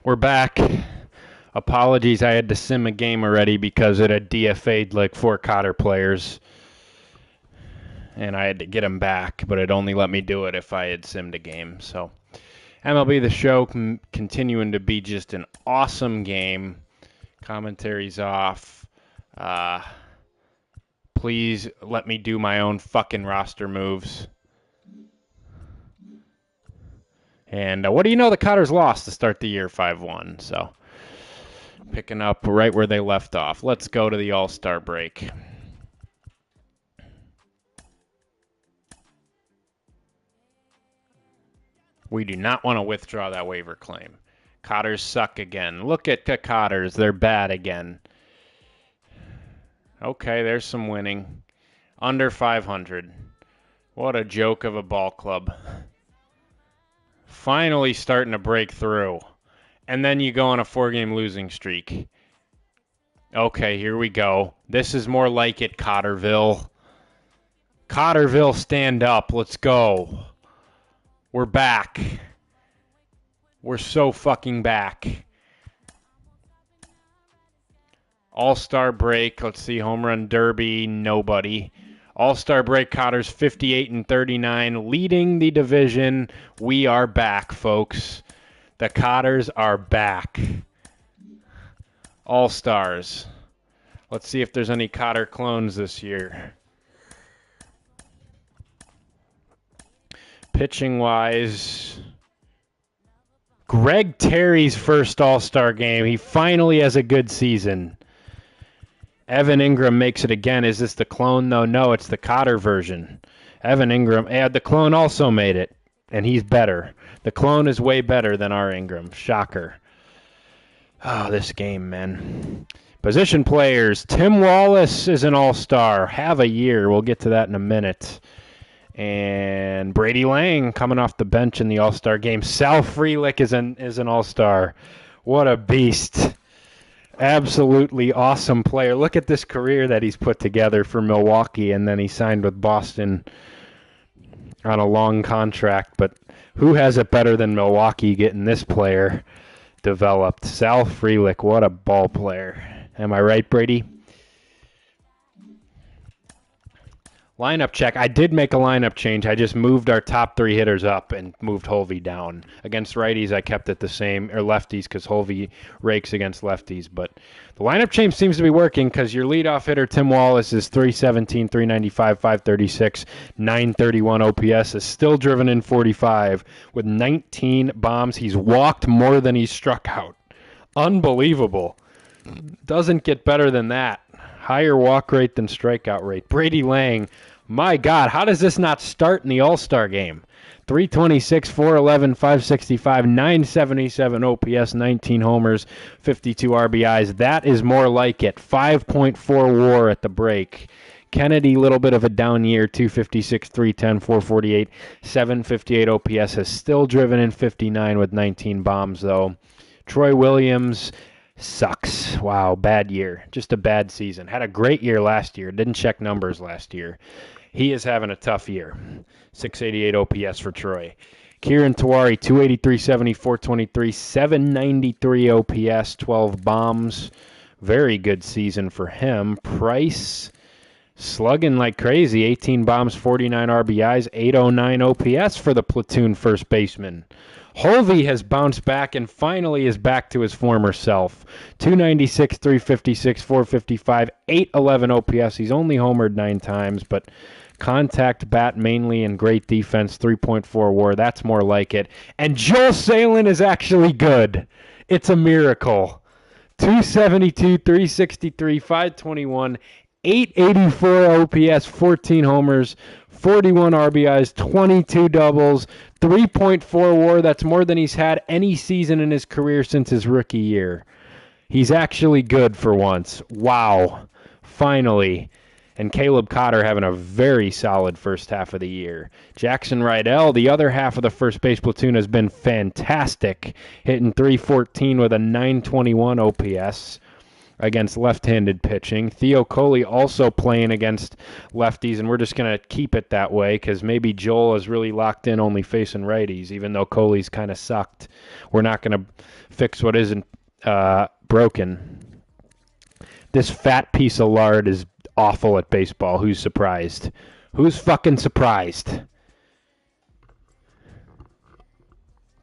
We're back. Apologies, I had to sim a game already because it had DFA'd like 4 Cotter players. And I had to get them back, but it only let me do it if I had simmed a game. So MLB The Show continuing to be just an awesome game. Commentary's off. Please let me do my own fucking roster moves. And what do you know? The Cotters lost to start the year 5-1. So picking up right where they left off. Let's go to the All-Star break. We do not want to withdraw that waiver claim. Cotters suck again. Look at the Cotters. They're bad again. Okay, there's some winning. Under 500. What a joke of a ball club. Finally starting to break through. And then you go on a 4-game losing streak. Okay, here we go. This is more like it, Cotterville. Cotterville, stand up. Let's go. We're back. We're so fucking back. All-Star break. Let's see. Home run derby. Nobody. All-Star break. Cotters 58-39, leading the division. We are back, folks. The Cotters are back. All-Stars. Let's see if there's any Cotter clones this year. Pitching-wise, Greg Terry's first All-Star game. He finally has a good season. Evan Ingram makes it again. Is this the clone, though? No, it's the Cotter version. Evan Ingram. The clone also made it, and he's better. The clone is way better than our Ingram. Shocker. Oh, this game, man. Position players. Tim Wallace is an All-Star. Have a year. We'll get to that in a minute. And Brady Lang coming off the bench in the All-Star game. Sal Frelick is an All-Star. What a beast. Absolutely awesome player. Look at this career that he's put together for Milwaukee, and then he signed with Boston on a long contract. But who has it better than Milwaukee getting this player developed? Sal Frelick, what a ball player. Am I right, Brady? Lineup check. I did make a lineup change. I just moved our top 3 hitters up and moved Holvey down. Against righties, I kept it the same, or lefties, because Holvey rakes against lefties. But the lineup change seems to be working because your leadoff hitter, Tim Wallace, is 317, 395, 536, 931 OPS, is still driven in 45 with 19 bombs. He's walked more than he's struck out. Unbelievable. Doesn't get better than that. Higher walk rate than strikeout rate. Brady Lang, my God, how does this not start in the All-Star game? 326, 411, 565, 977 OPS, 19 homers, 52 RBIs. That is more like it. 5.4 WAR at the break. Kennedy, little bit of a down year, 256, 310, 448, 758 OPS. Has still driven in 59 with 19 bombs, though. Troy Williams sucks. Wow, bad year. Just a bad season. Had a great year last year. Didn't check numbers last year. He is having a tough year. 688 OPS for Troy. Kieran Tawari, 283, 70, 423, 793 OPS, 12 bombs. Very good season for him. Price, slugging like crazy. 18 bombs, 49 RBIs, 809 OPS for the platoon first baseman. Holvey has bounced back and finally is back to his former self. 296, 356, 455, 811 OPS. He's only homered 9 times, but contact bat mainly and great defense, 3.4 WAR. That's more like it. And Joel Salin is actually good. It's a miracle. 272, 363, 521, 884 OPS, 14 homers, 41 RBIs, 22 doubles, 3.4 WAR. That's more than he's had any season in his career since his rookie year. He's actually good for once. Wow. Finally. And Caleb Cotter having a very solid first half of the year. Jackson Rydell, the other half of the first base platoon, has been fantastic, hitting 314 with a 921 OPS. against left-handed pitching. Theo Coley also playing against lefties, and we're just going to keep it that way because maybe Joel is really locked in only facing righties, even though Coley's kind of sucked. We're not going to fix what isn't broken. This fat piece of lard is awful at baseball. Who's surprised? Who's fucking surprised?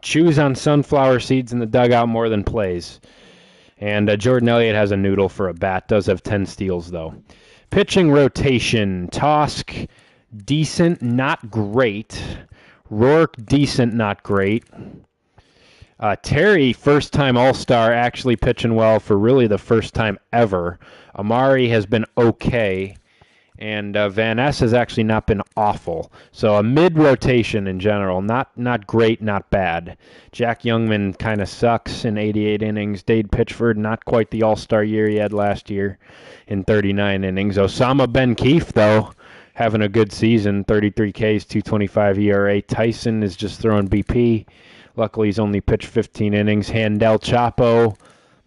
Chews on sunflower seeds in the dugout more than plays. And Jordan Elliott has a noodle for a bat. Does have 10 steals, though. Pitching rotation. Tosk, decent, not great. Rourke, decent, not great. Terry, first-time All-Star, actually pitching well for really the first time ever. Amari has been okay. And Van Ness has actually not been awful. So a mid-rotation in general. Not great, not bad. Jack Youngman kind of sucks in 88 innings. Dade Pitchford, not quite the all-star year he had last year in 39 innings. Osama Ben Keefe, though, having a good season. 33 Ks, 2.25 ERA. Tyson is just throwing BP. Luckily, he's only pitched 15 innings. Handel Chapo,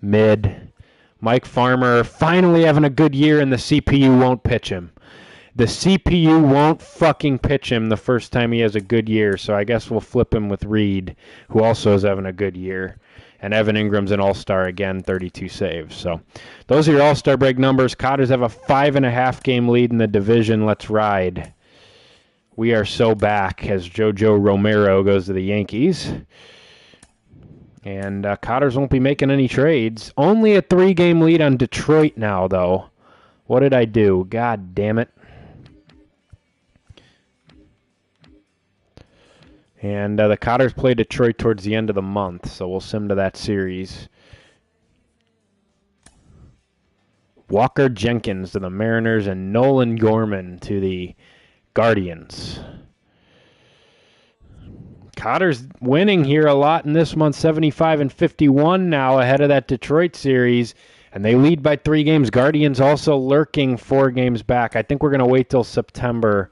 mid. Mike Farmer finally having a good year, and the CPU won't pitch him. The CPU won't fucking pitch him the first time he has a good year, so I guess we'll flip him with Reed, who also is having a good year. And Evan Ingram's an all-star again, 32 saves. So those are your all-star break numbers. Cotters have a 5.5 game lead in the division. Let's ride. We are so back as JoJo Romero goes to the Yankees. And Cotters won't be making any trades. Only a 3-game lead on Detroit now, though. What did I do? God damn it. And the Cotters play Detroit towards the end of the month, so we'll sim to that series. Walker Jenkins to the Mariners and Nolan Gorman to the Guardians. Cotters winning here a lot in this month, 75-51 now ahead of that Detroit series, and they lead by 3 games. Guardians also lurking 4 games back. I think we're going to wait till September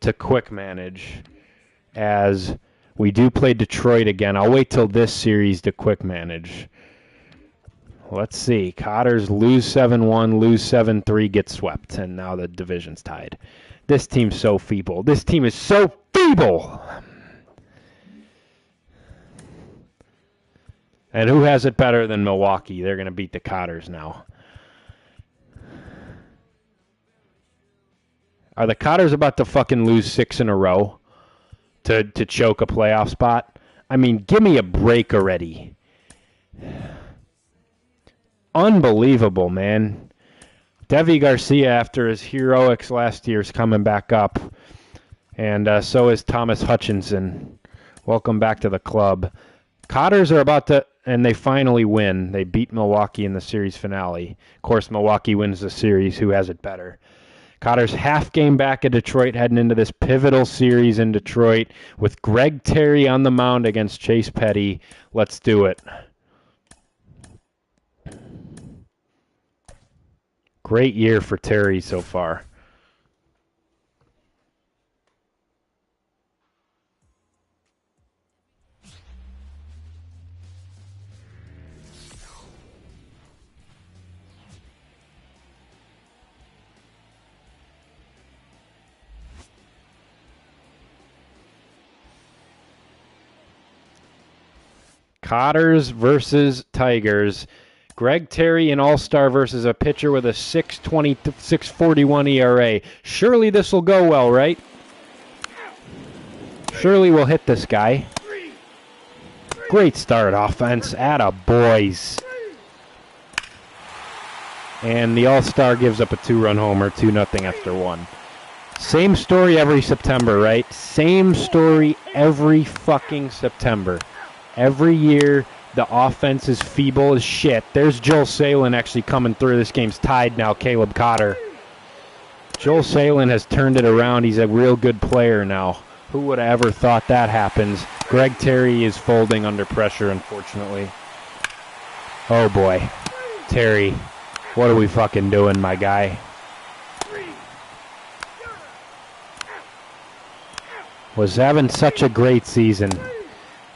to quick manage as we do play Detroit again. I'll wait till this series to quick manage. Let's see. Cotters lose 7-1, lose 7-3, get swept, and now the division's tied. This team's so feeble. This team is so feeble! And who has it better than Milwaukee? They're going to beat the Cotters now. Are the Cotters about to fucking lose 6 in a row to choke a playoff spot? I mean, give me a break already. Unbelievable, man. Devi Garcia, after his heroics last year, is coming back up. And so is Thomas Hutchinson. Welcome back to the club. Cotters are about to, and they finally win. They beat Milwaukee in the series finale. Of course, Milwaukee wins the series. Who has it better? Cotters half game back at Detroit heading into this pivotal series in Detroit with Greg Terry on the mound against Chase Petty. Let's do it. Great year for Terry so far. Cotters versus Tigers. Greg Terry, an all-star versus a pitcher with a 6.41 ERA. Surely this will go well, right? Surely we'll hit this guy. Great start offense. Atta boys. And the all-star gives up a 2-run homer, 2-0 after 1. Same story every September, right? Same story every fucking September. Every year, the offense is feeble as shit. There's Joel Salin actually coming through. This game's tied now, Caleb Cotter. Joel Salin has turned it around. He's a real good player now. Who would have ever thought that happens? Greg Terry is folding under pressure, unfortunately. Oh, boy. Terry, what are we fucking doing, my guy? Was having such a great season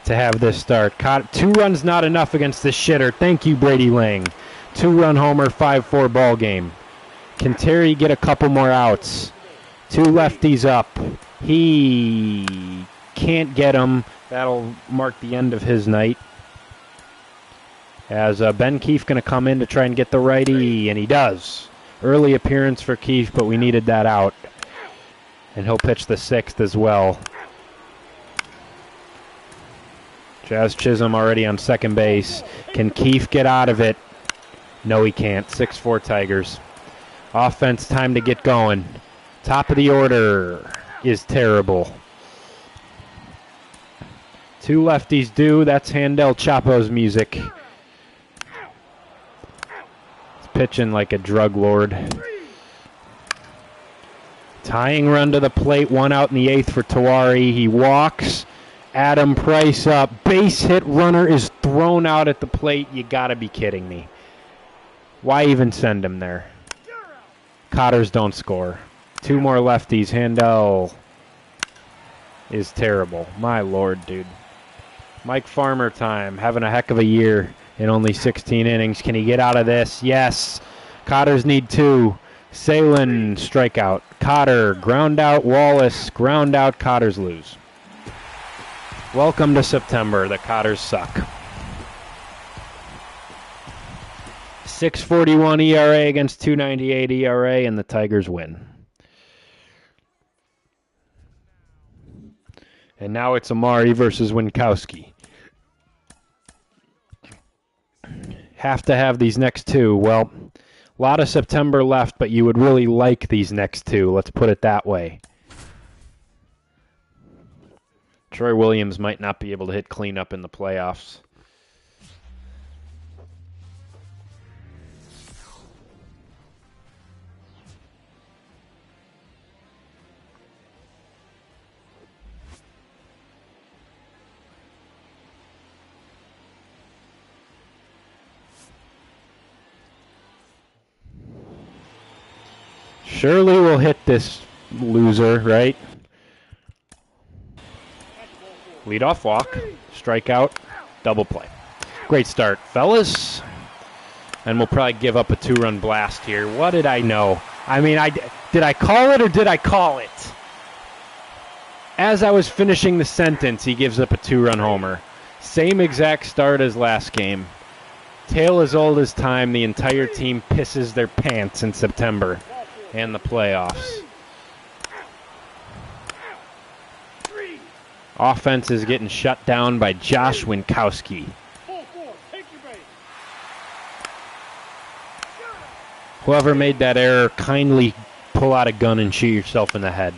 to have this start. 2 runs not enough against this shitter. Thank you, Brady Lang. 2-run homer, 5-4 ball game. Can Terry get a couple more outs? 2 lefties up. He can't get them. That'll mark the end of his night. As Ben Keefe going to come in to try and get the righty, and he does. Early appearance for Keefe, but we needed that out. And he'll pitch the 6th as well. Jazz Chisholm already on second base. Can Keefe get out of it? No, he can't. 6-4 Tigers. Offense time to get going. Top of the order is terrible. 2 lefties due. That's Handel Chapo's music. He's pitching like a drug lord. Tying run to the plate. 1 out in the 8th for Tawari. He walks. Adam Price up. Base hit. Runner is thrown out at the plate. You gotta be kidding me. Why even send him there? Cotters don't score. 2 more lefties. Handel is terrible. My lord, dude. Mike Farmer time. Having a heck of a year in only 16 innings. Can he get out of this? Yes. Cotters need 2. Salen, strikeout. Cotter, ground out. Wallace, ground out. Cotters lose. Welcome to September. The Cotters suck. 6.41 ERA against 2.98 ERA, and the Tigers win. And now it's Amari versus Winkowski. Have to have these next 2. Well, a lot of September left, but you would really like these next 2. Let's put it that way. Troy Williams might not be able to hit cleanup in the playoffs. Surely we'll hit this loser, right? Leadoff walk, strikeout, double play. Great start, fellas. And we'll probably give up a 2-run blast here. What did I know? I mean, did I call it or did I call it? As I was finishing the sentence, he gives up a 2-run homer. Same exact start as last game. Tale as old as time, the entire team pisses their pants in September and the playoffs. Offense is getting shut down by Josh Winkowski. Whoever made that error, kindly pull out a gun and shoot yourself in the head.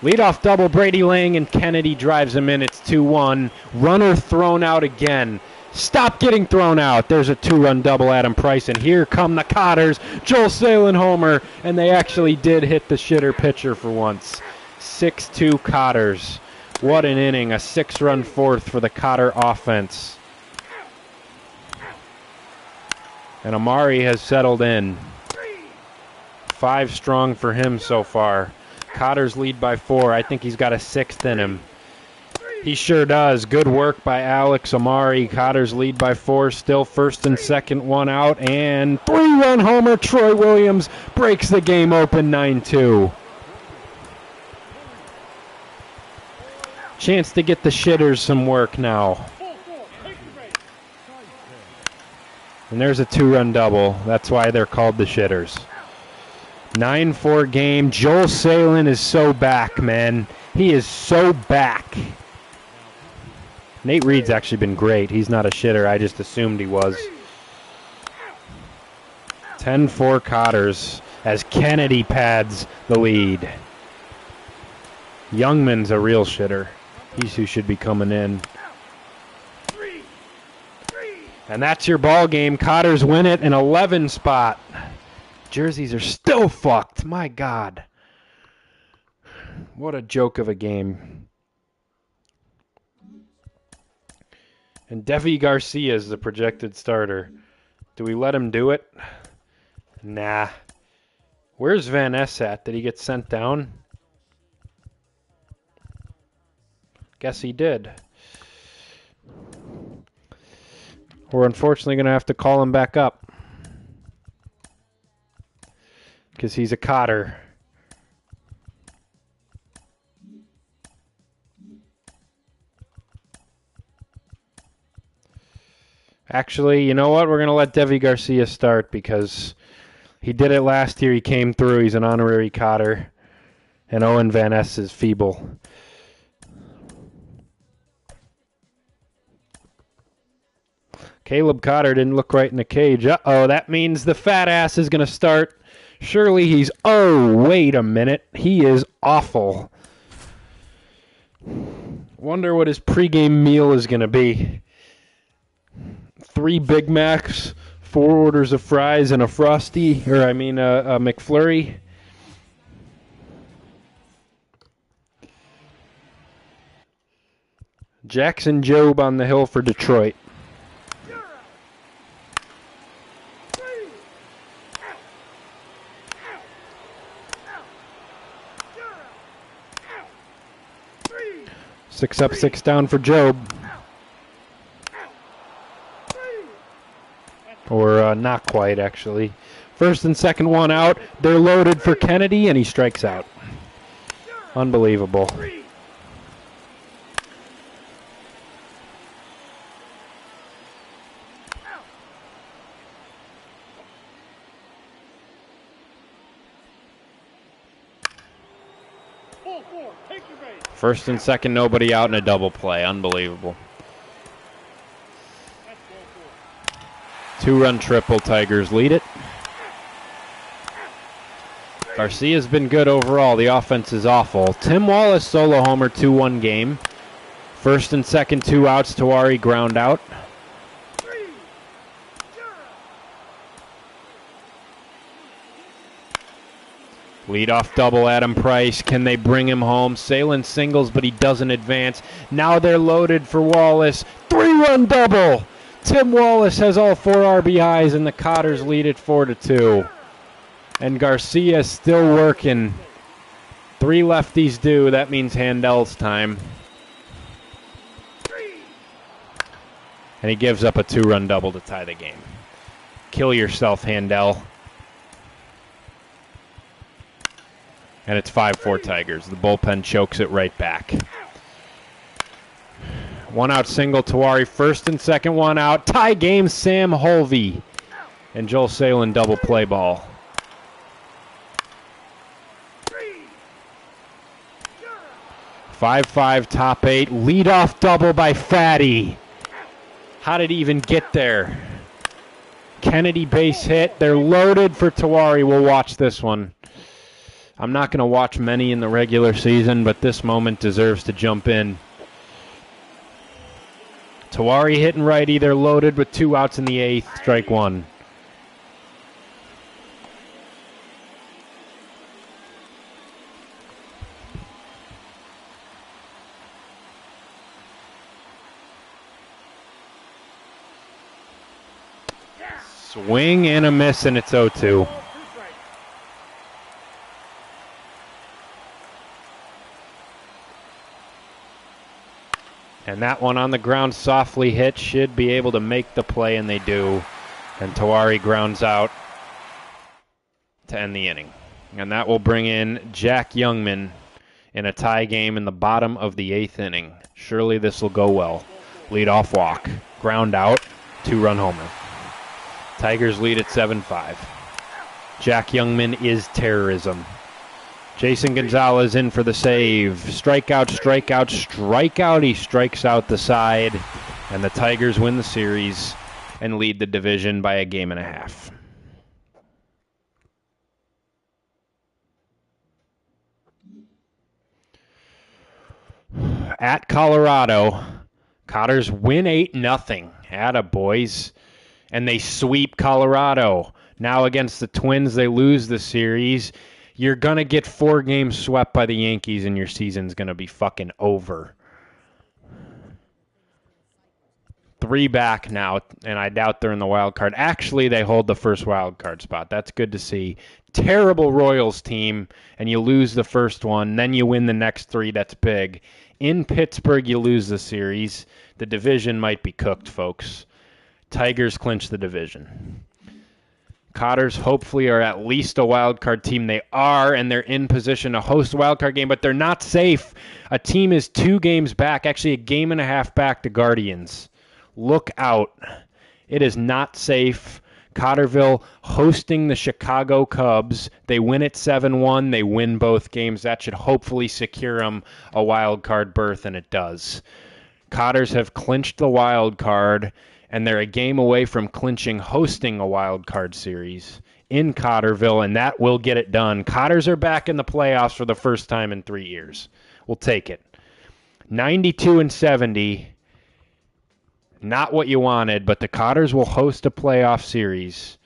Leadoff double, Brady Lang, and Kennedy drives him in. It's 2-1. Runner thrown out again. Stop getting thrown out. There's a 2-run double, Adam Price, and here come the Cotters. Joel Salen homer, and they actually did hit the shitter pitcher for once. 6-2 Cotters. What an inning. A 6-run 4th for the Cotter offense. And Amari has settled in. 5 strong for him so far. Cotters lead by 4. I think he's got a 6th in him. He sure does. Good work by Alex Amari. Cotters lead by 4. Still first and second, 1 out. And 3-run homer. Troy Williams breaks the game open 9-2. Chance to get the shitters some work now. And there's a 2-run double. That's why they're called the shitters. 9-4 game. Joel Salen is so back, man. He is so back. Nate Reed's actually been great. He's not a shitter. I just assumed he was. 10-4 Cotters as Kennedy pads the lead. Youngman's a real shitter. He's who should be coming in. And that's your ball game. Cotters win it in 11 spot. Jerseys are still fucked. My God. What a joke of a game. And Devi Garcia is the projected starter. Do we let him do it? Nah. Where's Van Ness at? Did he get sent down? Guess he did. We're unfortunately going to have to call him back up. because he's a Cotter. Actually, you know what? We're going to let Devi Garcia start because he did it last year. He came through. He's an honorary Cotter. And Owen Van Ness is feeble. Caleb Cotter didn't look right in the cage. Uh-oh, that means the fat ass is going to start. Surely he's... Oh, wait a minute. He is awful. Wonder what his pregame meal is going to be. 3 Big Macs, 4 orders of fries, and a Frosty, or I mean a McFlurry. Jackson Jobe on the hill for Detroit. Six up, 6 down for Jobe. Or not quite, actually. First and second one out. They're loaded for Kennedy, and he strikes out. Unbelievable. First and second, nobody out in a double play. Unbelievable. 2-run triple, Tigers lead it. Garcia's been good overall. The offense is awful. Tim Wallace solo homer, 2-1 game. First and second, 2 outs. Tawari ground out. Leadoff double, Adam Price. Can they bring him home? Salen singles, but he doesn't advance. Now they're loaded for Wallace. 3-run double. Tim Wallace has all 4 RBIs, and the Cotters lead it 4-2. And Garcia still working. 3 lefties due. That means Handel's time. And he gives up a 2-run double to tie the game. Kill yourself, Handel. And it's 5-4 Tigers. The bullpen chokes it right back. 1 out single, Tawari. First and second, 1 out. Tie game, Sam Holvey. And Joel Salen double play ball. Five, top 8. Leadoff double by Fatty. How did he even get there? Kennedy base hit. They're loaded for Tawari. We'll watch this one. I'm not going to watch many in the regular season, but this moment deserves to jump in. Tawari hitting righty. They're loaded with 2 outs in the 8th. Strike 1. Swing and a miss, and it's 0-2. And that one on the ground, softly hit, should be able to make the play, and they do. And Tawari grounds out to end the inning. And that will bring in Jack Youngman in a tie game in the bottom of the 8th inning. Surely this will go well. Leadoff walk, ground out, 2-run homer. Tigers lead at 7-5. Jack Youngman is terrorism. Jason Gonzalez in for the save. Strikeout, strikeout, strikeout. He strikes out the side. And the Tigers win the series and lead the division by a 1.5 games. At Colorado, Cotters win 8-0. Atta boys. And they sweep Colorado. Now against the Twins, they lose the series. You're going to get 4 games swept by the Yankees, and your season's going to be fucking over. 3 back now, and I doubt they're in the wild card. Actually, they hold the first wild card spot. That's good to see. Terrible Royals team, and you lose the first one. Then you win the next 3. That's big. In Pittsburgh, you lose the series. The division might be cooked, folks. Tigers clinch the division. Cotters hopefully are at least a wild card team. They are, and they're in position to host a wild card game, but they're not safe. A team is 2 games back, actually a game and a half back to Guardians. Look out. It is not safe. Cotterville hosting the Chicago Cubs. They win it 7-1. They win both games. That should hopefully secure them a wild card berth, and it does. Cotters have clinched the wild card, and they're a game away from clinching hosting a wild card series in Cotterville, and that will get it done. Cotters are back in the playoffs for the first time in 3 years. We'll take it. 92-70. Not what you wanted, but the Cotters will host a playoff series.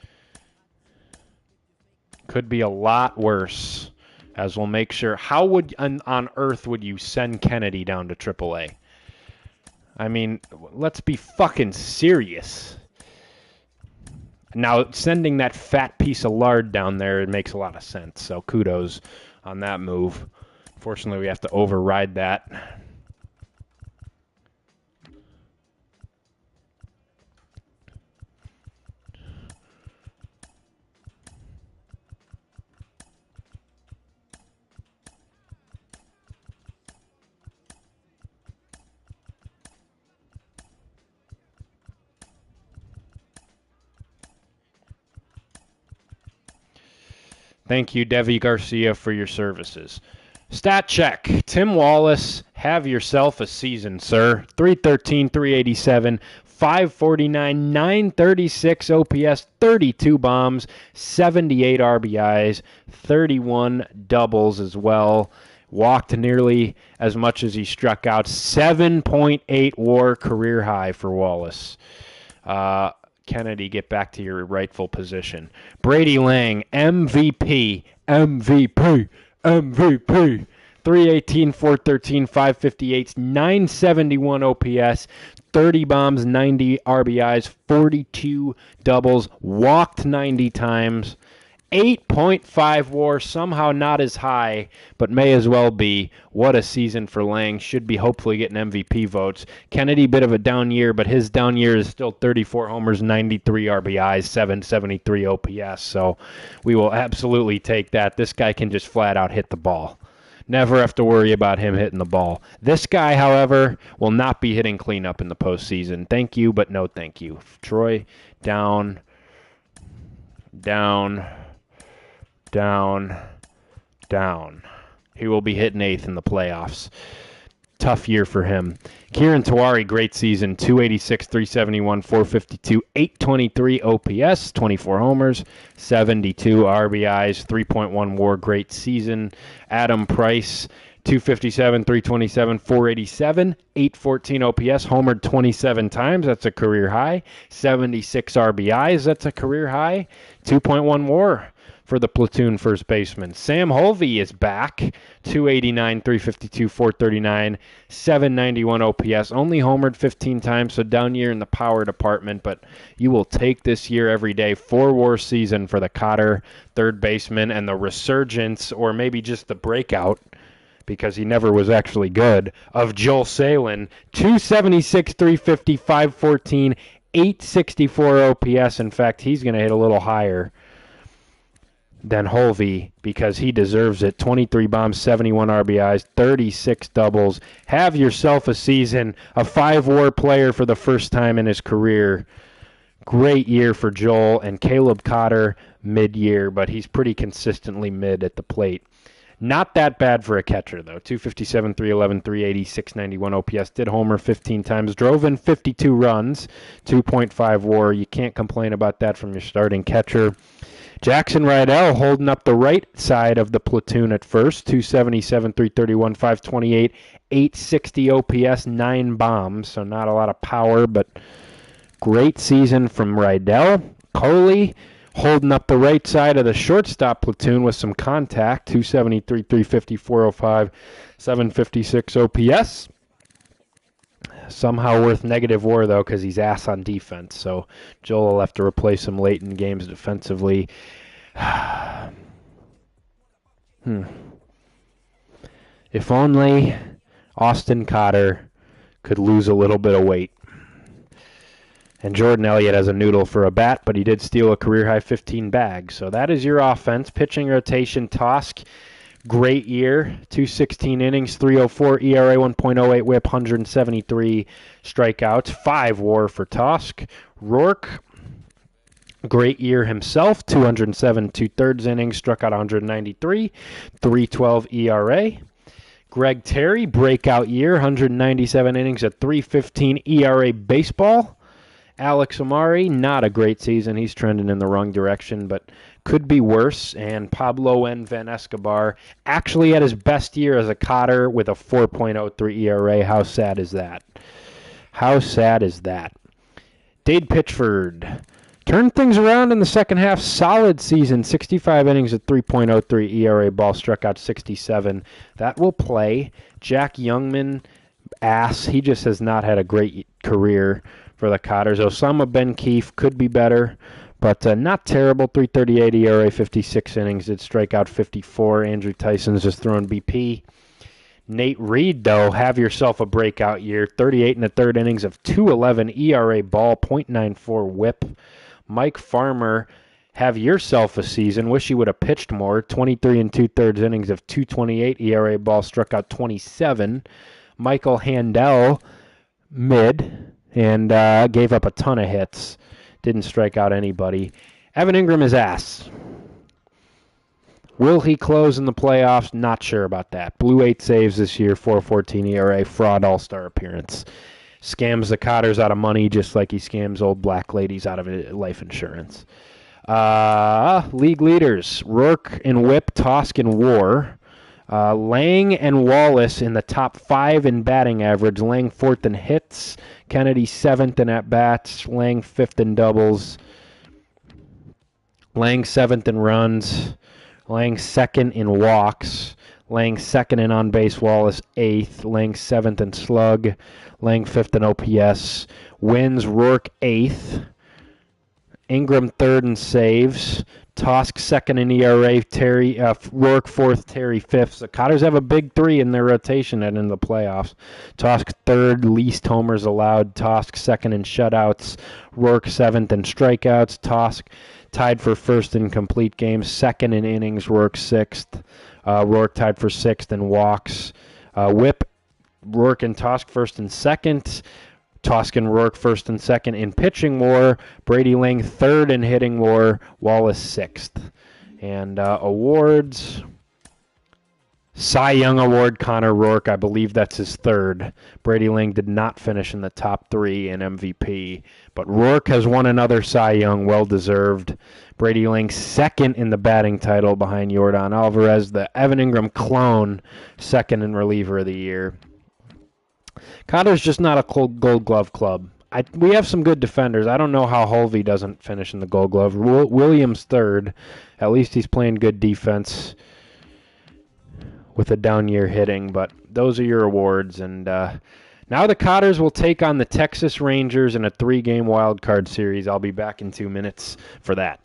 Could be a lot worse, as we'll make sure. How would on earth would you send Kennedy down to AAA? I mean, let's be fucking serious. Now, sending that fat piece of lard down there, it makes a lot of sense. So kudos on that move. Fortunately, we have to override that. Thank you, Devi Garcia, for your services. Stat check. Tim Wallace, have yourself a season, sir. 313, 387, 549, 936 OPS, 32 bombs, 78 RBIs, 31 doubles as well. Walked nearly as much as he struck out. 7.8 WAR career high for Wallace. Kennedy, get back to your rightful position. Brady Lang, MVP, MVP, MVP. 318, 413, 558, 971 OPS, 30 bombs, 90 RBIs, 42 doubles, walked 90 times. 8.5 WAR, somehow not as high, but may as well be. What a season for Lang. Should be hopefully getting MVP votes. Kennedy, bit of a down year, but his down year is still 34 homers, 93 RBIs, 773 OPS. So we will absolutely take that. This guy can just flat out hit the ball. Never have to worry about him hitting the ball. This guy, however, will not be hitting cleanup in the postseason. Thank you, but no thank you. Troy, down, down, down, down. He will be hitting 8th in the playoffs. Tough year for him. Kieran Tawari, great season. 286, 371, 452, 823 OPS, 24 homers, 72 RBIs, 3.1 WAR, great season. Adam Price, 257, 327, 487, 814 OPS, homered 27 times. That's a career high. 76 RBIs. That's a career high. 2.1 WAR for the platoon first baseman. Sam Holvey is back. 289, 352, 439, 791 OPS. Only homered 15 times, so down year in the power department, but you will take this year every day. 4-WAR season for the Cotter third baseman, and the resurgence, or maybe just the breakout, because he never was actually good, of Joel Salin. 276, 350, 514, 864 OPS. In fact, he's going to hit a little higher than Holvey because he deserves it. 23 bombs, 71 RBIs, 36 doubles. Have yourself a season. A 5-WAR player for the first time in his career. Great year for Joel. And Caleb Cotter, mid-year, but he's pretty consistently mid at the plate. Not that bad for a catcher, though. 257, 311, 380, 691 OPS. Did homer 15 times. Drove in 52 runs. 2.5 WAR. You can't complain about that from your starting catcher. Jackson Rydell holding up the right side of the platoon at first. 277, 331, 528, 860 OPS, 9 bombs. So not a lot of power, but great season from Rydell. Coley holding up the right side of the shortstop platoon with some contact. 273, 350, 405, 756 OPS. Somehow worth negative WAR, though, because he's ass on defense. So Joel will have to replace him late in games defensively. If only Austin Cotter could lose a little bit of weight. And Jordan Elliott has a noodle for a bat, but he did steal a career-high 15 bags. So that is your offense. Pitching rotation, Tosk, great year. 216 innings, 304 ERA, 1.08 whip, 173 strikeouts. 5 WAR for Tosk. Rourke, great year himself. 207 2/3 innings, struck out 193, 312 ERA. Greg Terry, breakout year, 197 innings at 315 ERA baseball. Alex Amari, not a great season. He's trending in the wrong direction, but could be worse. And Pablo N. Van Escobar actually had his best year as a Cotter with a 4.03 ERA. How sad is that? How sad is that? Dade Pitchford turned things around in the second half. Solid season, 65 innings at 3.03 ERA. Ball struck out 67. That will play. Jack Youngman, ass. He just has not had a great career for the Cotters. Osama Ben Keefe could be better, but not terrible. 3.38 ERA, 56 innings. Did strike out 54. Andrew Tyson's just throwing BP. Nate Reed, though, have yourself a breakout year. 38 1/3 innings of 2.11 ERA ball, .94 whip. Mike Farmer, have yourself a season. Wish he would have pitched more. 23 2/3 innings of 2.28 ERA ball, struck out 27. Michael Handel, mid, and gave up a ton of hits. Didn't strike out anybody. Evan Ingram is ass. Will he close in the playoffs? Not sure about that. Blew 8 saves this year, 4.14 ERA, fraud all-star appearance. Scams the Cotters out of money just like he scams old black ladies out of life insurance. League leaders, Rourke and Whip, Tosk and WAR. Lang and Wallace in the top 5 in batting average. Lang 4th in hits. Kennedy 7th in at-bats. Lang 5th in doubles. Lang 7th in runs. Lang 2nd in walks. Lang 2nd in on-base. Wallace 8th. Lang 7th in slug. Lang 5th in OPS. Wins, Rourke 8th. Ingram 3rd in saves. Tosk 2nd in ERA. Rourke 4th. Terry 5th. The Cotters have a big 3 in their rotation and in the playoffs. Tosk 3rd, least homers allowed. Tosk 2nd in shutouts. Rourke 7th in strikeouts. Tosk tied for 1st in complete games. 2nd in innings. Rourke 6th. Rourke tied for 6th in walks. Whip, Rourke and Tosk 1st and 2nd. Tosk and Rourke 1st and 2nd in pitching WAR. Brady Lang 3rd in hitting WAR. Wallace 6th. And awards. Cy Young Award, Connor Rourke. I believe that's his 3rd. Brady Lang did not finish in the top 3 in MVP. But Rourke has won another Cy Young, well-deserved. Brady Lang 2nd in the batting title behind Yordan Alvarez. The Evan Ingram clone, 2nd in reliever of the year. Cotter's just not a Gold Glove club. We have some good defenders. I don't know how Holvey doesn't finish in the Gold Glove. Williams 3rd. At least he's playing good defense with a down year hitting. But those are your awards. And now the Cotters will take on the Texas Rangers in a 3-game wild card series. I'll be back in 2 minutes for that.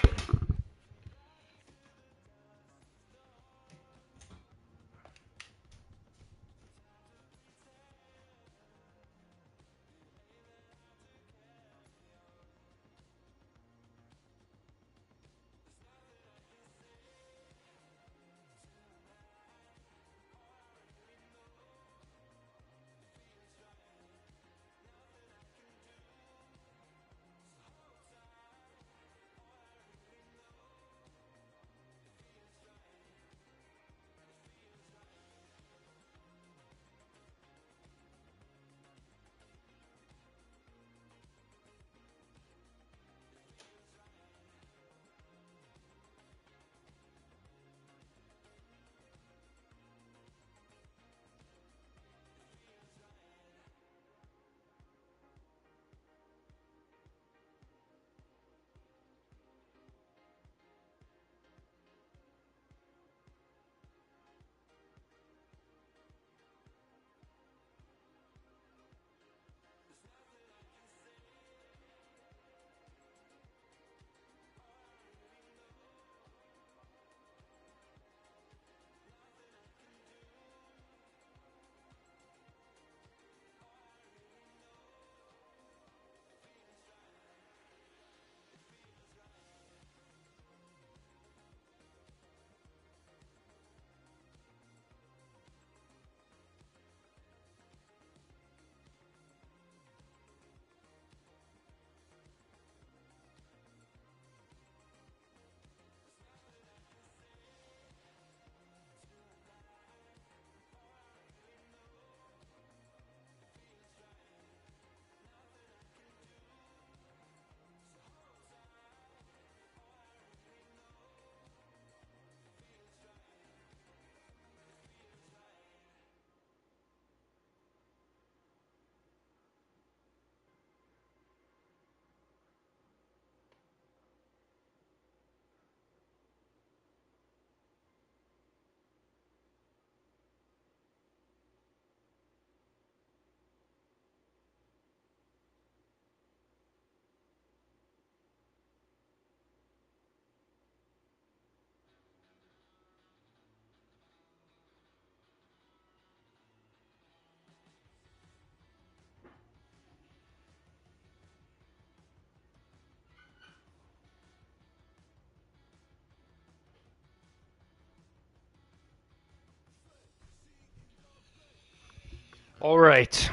All right.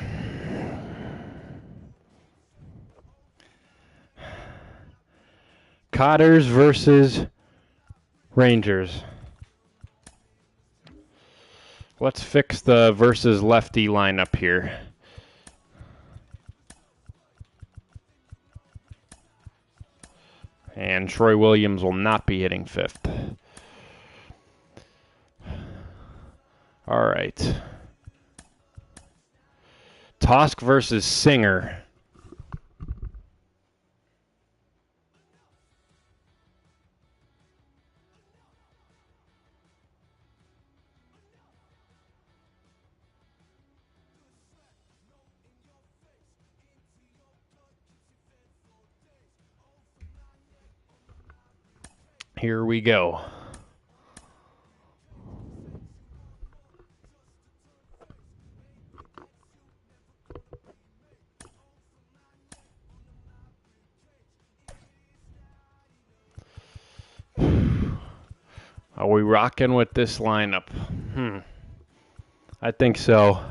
Cotters versus Rangers. Let's fix the versus lefty lineup here. And Troy Williams will not be hitting fifth. All right. Tosk versus Singer. Here we go. Are we rocking with this lineup? I think so.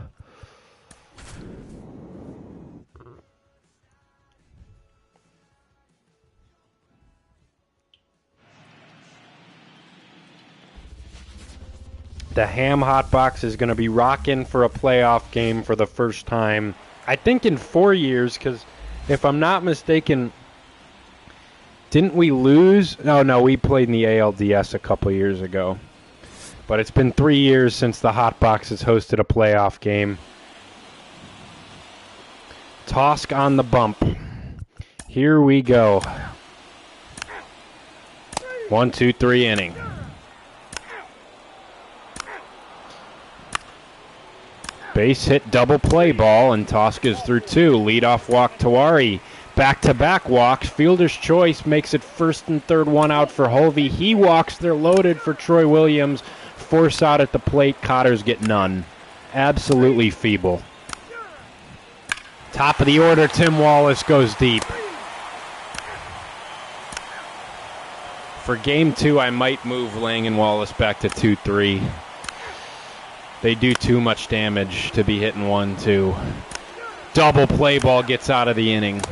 The Ham Hotbox is going to be rocking for a playoff game for the first time, I think, in 4 years, because if I'm not mistaken, didn't we lose? No, we played in the ALDS a couple years ago. But it's been 3 years since the Hotbox has hosted a playoff game. Tosk on the bump. Here we go. 1, 2, 3 inning. Base hit double play ball, and Tosk is through 2. Leadoff walk Tawari. Back-to-back walks. Fielder's choice makes it first and third, 1 out for Hovey. He walks. They're loaded for Troy Williams. Force out at the plate. Cotters get none. Absolutely feeble. Top of the order, Tim Wallace goes deep. For game 2, I might move Lang and Wallace back to 2-3. They do too much damage to be hitting 1-2. Double play ball gets out of the inning.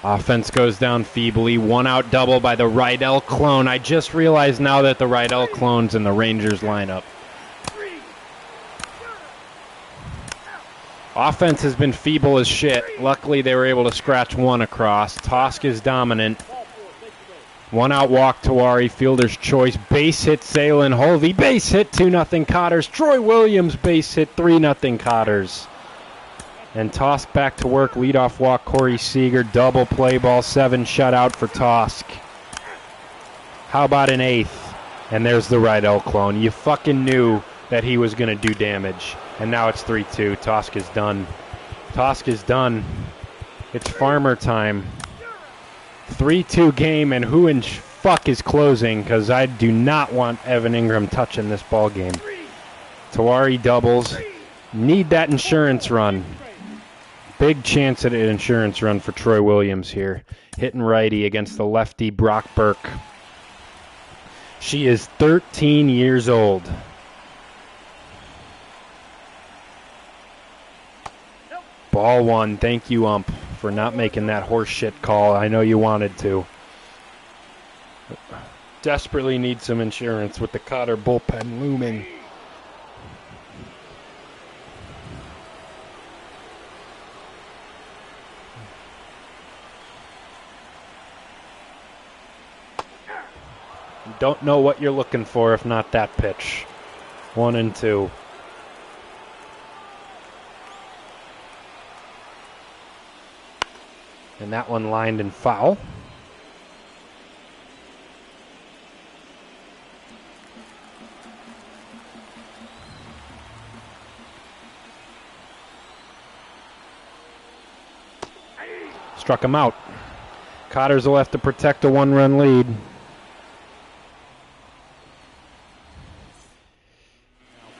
Offense goes down feebly. 1 out double by the Rydell clone. I just realized now that the Rydell clone's in the Rangers lineup. Offense has been feeble as shit. Luckily, they were able to scratch 1 across. Tosk is dominant. 1 out walk Tawari, fielder's choice, base hit Salen Hovey, base hit 2-0 Cotters, Troy Williams base hit 3-0 Cotters. And Tosk back to work, leadoff walk Corey Seager, double play ball, 7 shutout for Tosk. How about an 8th? And there's the Rydell clone. You fucking knew that he was going to do damage. And now it's 3-2. Tosk is done. Tosk is done. It's farmer time. 3-2 game, and who in fuck is closing? Because I do not want Evan Ingram touching this ball game. Tawari doubles. Need that insurance run. Big chance at an insurance run for Troy Williams here. Hitting righty against the lefty Brock Burke. She is 13 years old. Ball 1. Thank you, ump, for not making that horse shit call. I know you wanted to. Desperately need some insurance with the Cotter bullpen looming. Don't know what you're looking for if not that pitch. 1-2. And that one lined and foul. Struck him out. Cotters will have to protect a 1-run lead.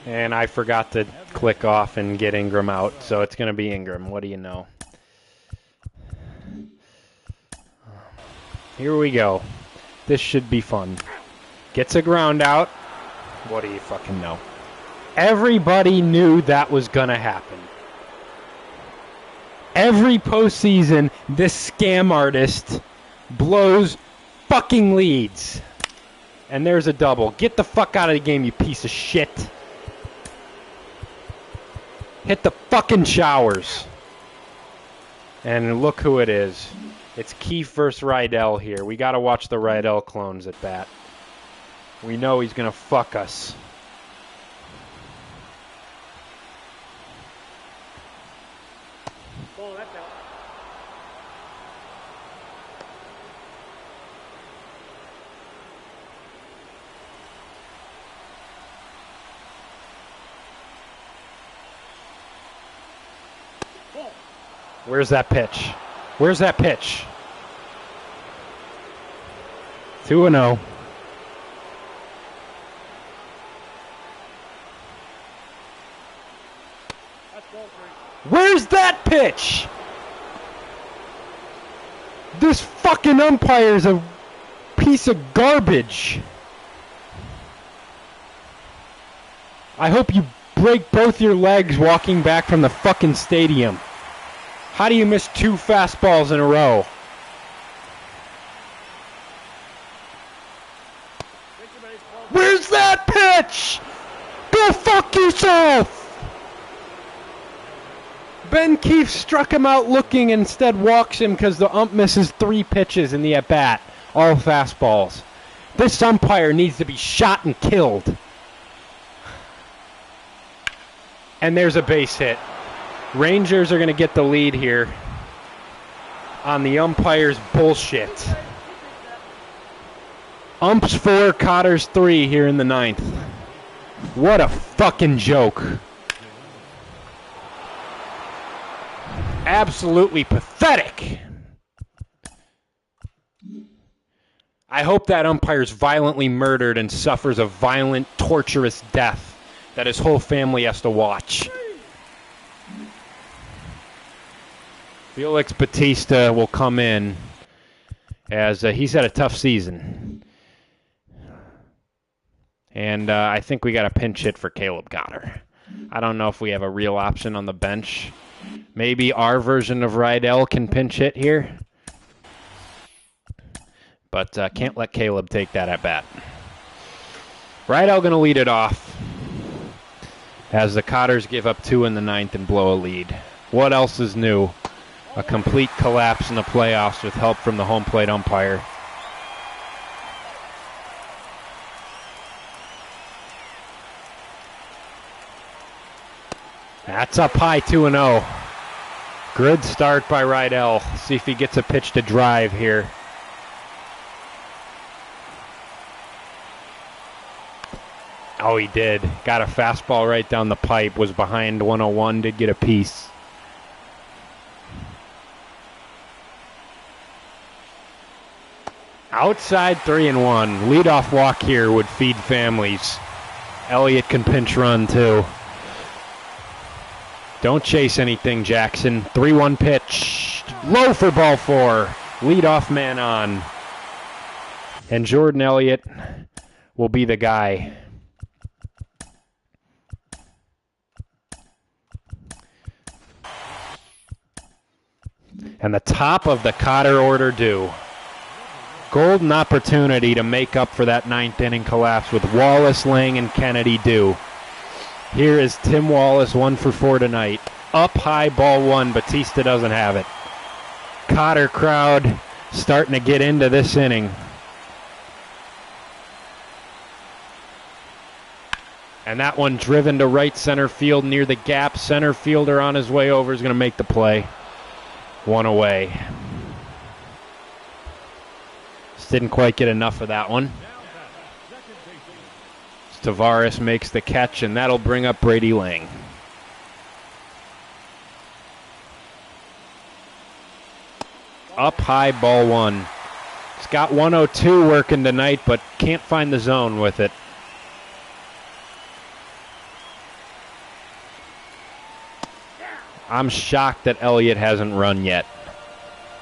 And I forgot to click off and get Ingram out, so it's going to be Ingram. What do you know? Here we go. This should be fun. Gets a ground out. What do you fucking know? Everybody knew that was going to happen. Every postseason, this scam artist blows fucking leads. And there's a double. Get the fuck out of the game, you piece of shit. Hit the fucking showers. And look who it is. It's Keefe versus Rydell here. We got to watch the Rydell clones at bat. We know he's going to fuck us. Oh, that's out. Where's that pitch? Where's that pitch? 2-0. Where's that pitch? This fucking umpire's a piece of garbage. I hope you break both your legs walking back from the fucking stadium. How do you miss 2 fastballs in a row? Where's that pitch? Go fuck yourself! Ben Keefe struck him out looking and instead walks him because the ump misses 3 pitches in the at-bat. All fastballs. This umpire needs to be shot and killed. And there's a base hit. Rangers are going to get the lead here on the umpire's bullshit. Umps 4, Cotters 3 here in the 9th. What a fucking joke. Absolutely pathetic. I hope that umpire's violently murdered and suffers a violent, torturous death that his whole family has to watch. Felix Bautista will come in as he's had a tough season. And I think we got a pinch hit for Caleb Cotter. I don't know if we have a real option on the bench. Maybe our version of Rydell can pinch hit here. But can't let Caleb take that at bat. Rydell going to lead it off as the Cotters give up 2 in the 9th and blow a lead. What else is new? A complete collapse in the playoffs with help from the home plate umpire. That's up high, 2-0. Good start by Rydell. See if he gets a pitch to drive here. Oh, he did. Got a fastball right down the pipe. Was behind 101. Did get a piece. Outside 3-1. Leadoff walk here would feed families. Elliott can pinch run too. Don't chase anything, Jackson. 3-1 pitch. Low for ball 4. Leadoff man on. And Jordan Elliott will be the guy. And the top of the Cotter order due. Golden opportunity to make up for that 9th inning collapse with Wallace, Lang, and Kennedy due. Here is Tim Wallace, 1 for 4 tonight. Up high, ball 1. Bautista doesn't have it. Cotter crowd starting to get into this inning. And that one driven to right center field near the gap. Center fielder on his way over is going to make the play. 1 away. Just didn't quite get enough of that one. Tavares makes the catch, and that'll bring up Brady Lang. Up high, ball 1. He's got 102 working tonight, but can't find the zone with it. I'm shocked that Elliott hasn't run yet.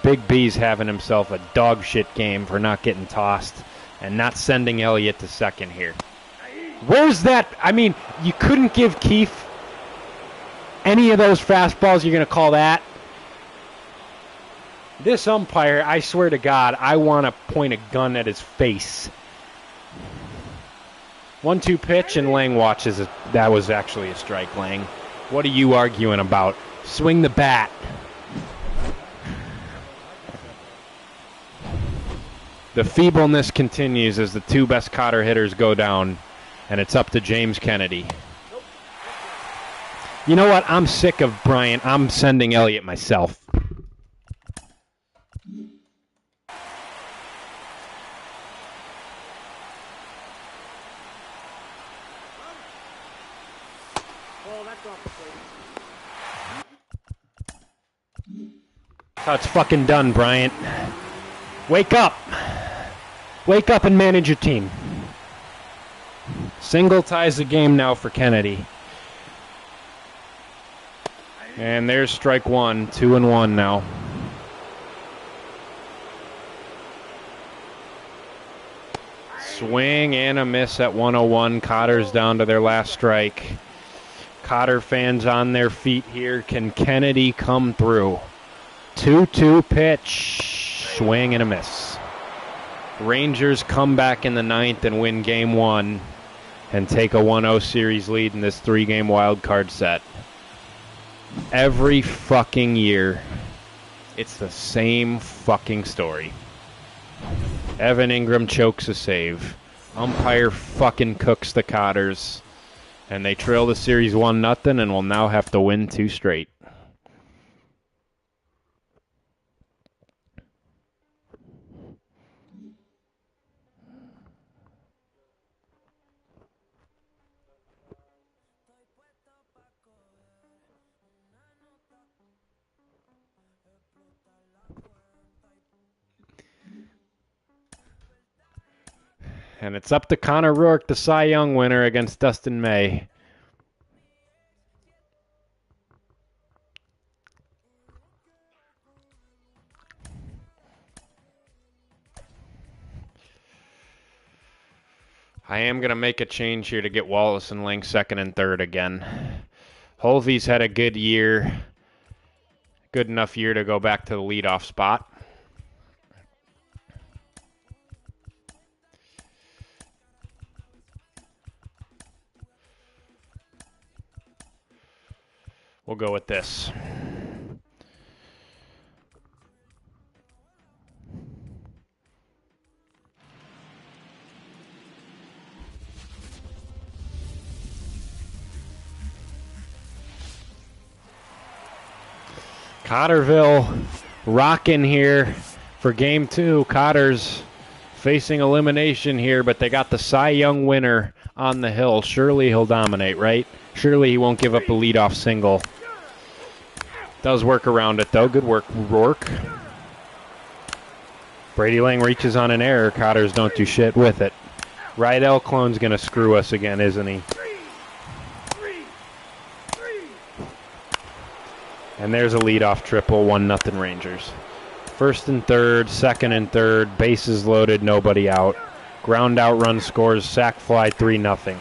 Big B's having himself a dog shit game for not getting tossed and not sending Elliott to second here. Where's that? I mean, you couldn't give Keefe any of those fastballs. You're going to call that? This umpire, I swear to God, I want to point a gun at his face. 1-2 pitch, and Lang watches it. That was actually a strike, Lang. What are you arguing about? Swing the bat. The feebleness continues as the two best Cotter hitters go down, and it's up to James Kennedy. You know what? I'm sick of Bryant. I'm sending Elliott myself. That's how it's fucking done, Bryant. Wake up. Wake up and manage your team. Single ties the game now for Kennedy. And there's strike one, 2-1 now. Swing and a miss at 101. Cotter's down to their last strike. Cotter fans on their feet here. Can Kennedy come through? 2-2 pitch. Swing and a miss. Rangers come back in the ninth and win game one and take a 1-0 series lead in this 3-game wild card set. Every fucking year, it's the same fucking story. Evan Ingram chokes a save. Umpire fucking cooks the Cotters. And they trail the series 1-0 and will now have to win 2 straight. And it's up to Connor Rourke, the Cy Young winner, against Dustin May. I am going to make a change here to get Wallace and Lang second and third again. Holvey's had a good year. Good enough year to go back to the leadoff spot. We'll go with this. Cotterville rocking here for game 2. Cotter's facing elimination here, but they got the Cy Young winner on the hill. Surely he'll dominate, right? Surely he won't give up a leadoff single. Does work around it, though. Good work, Rourke. Brady Lang reaches on an error. Cotters don't do shit with it. Rydell Clone's going to screw us again, isn't he? And there's a leadoff triple, 1-0 Rangers. First and third, second and third, bases loaded, nobody out. Ground out run scores, sac fly, 3-0.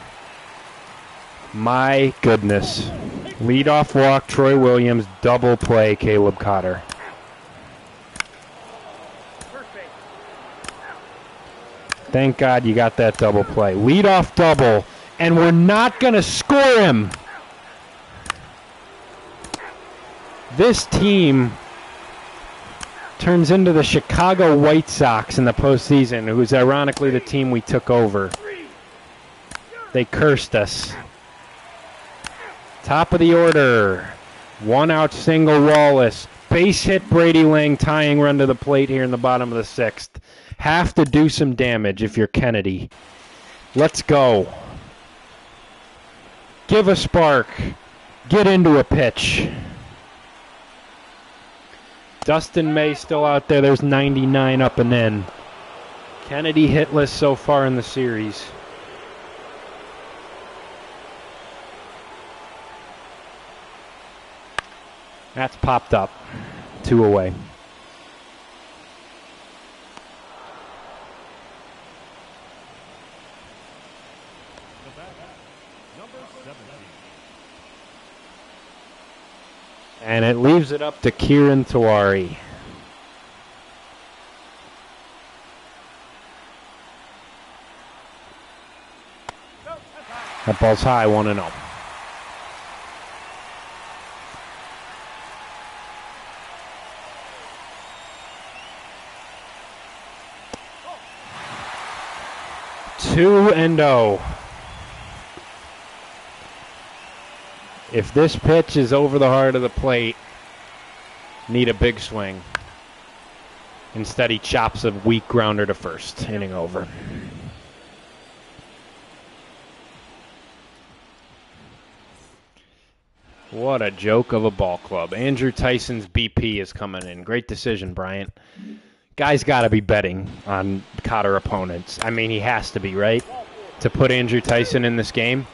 My goodness. Leadoff walk, Troy Williams, double play, Caleb Cotter. Thank God you got that double play. Leadoff double, and we're not going to score him. This team turns into the Chicago White Sox in the postseason, who's ironically the team we took over. They cursed us. Top of the order. 1-out single, Wallace. Base hit, Brady Lang, tying run to the plate here in the bottom of the 6th. Have to do some damage if you're Kennedy. Let's go. Give a spark. Get into a pitch. Dustin May still out there. There's 99 up and in. Kennedy hitless so far in the series. That's popped up. 2 away. And it leaves it up to Kieran Tawari. That ball's high, 1-0. Two and 0. If this pitch is over the heart of the plate, need a big swing. Instead, he chops a weak grounder to first, inning over. What a joke of a ball club. Andrew Tyson's BP is coming in. Great decision, Bryant. Guy's got to be betting on Cotter opponents. I mean, he has to be, right? To put Andrew Tyson in this game.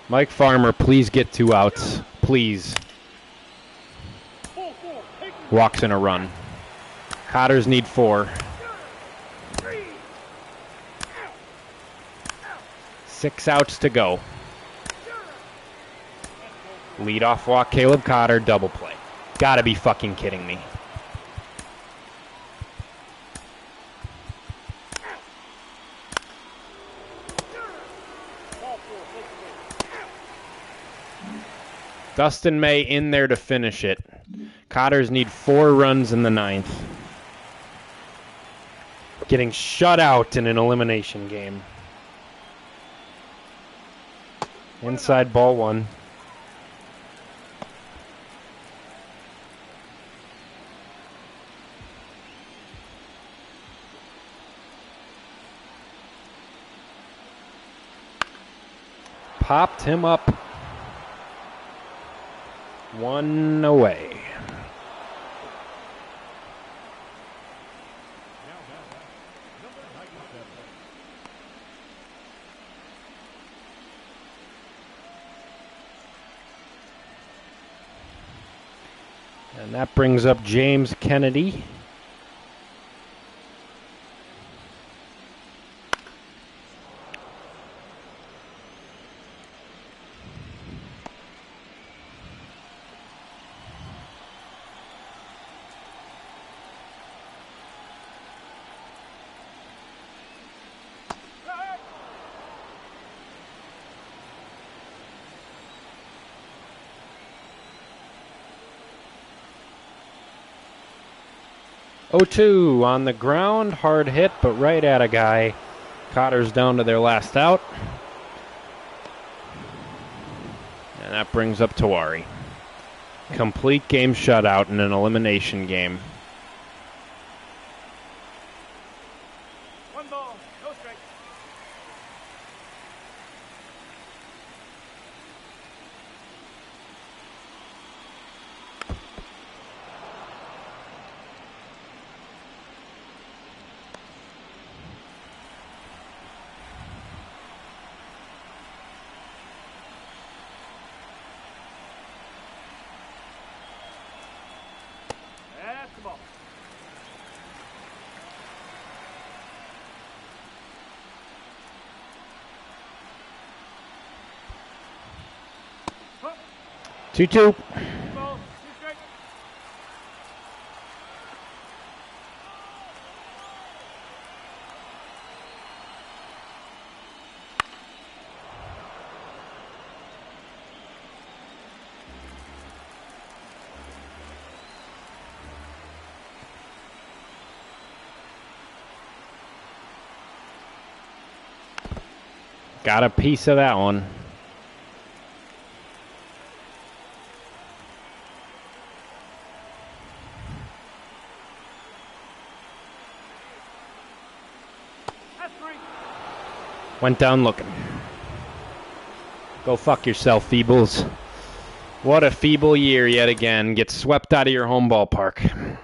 Mike Farmer, please get 2 outs. Please. Walks in a run. Cotters need 4. 6 outs to go. Leadoff walk, Caleb Cotter, double play. Gotta be fucking kidding me. Dustin May in there to finish it. Cotters need 4 runs in the 9th. Getting shut out in an elimination game. Inside ball 1. Popped him up. 1 away. And that brings up James Kennedy. Oh-2 on the ground, hard hit, but right at a guy. Cotter's down to their last out. And that brings up Tawari. Complete game shutout in an elimination game. 1 ball, no strike. Basketball. Huh. 2-2. 2 balls, 2 strikes. Got a piece of that one. That's 3. Went down looking. Go fuck yourself, Feebles. What a feeble year yet again. Get swept out of your home ballpark.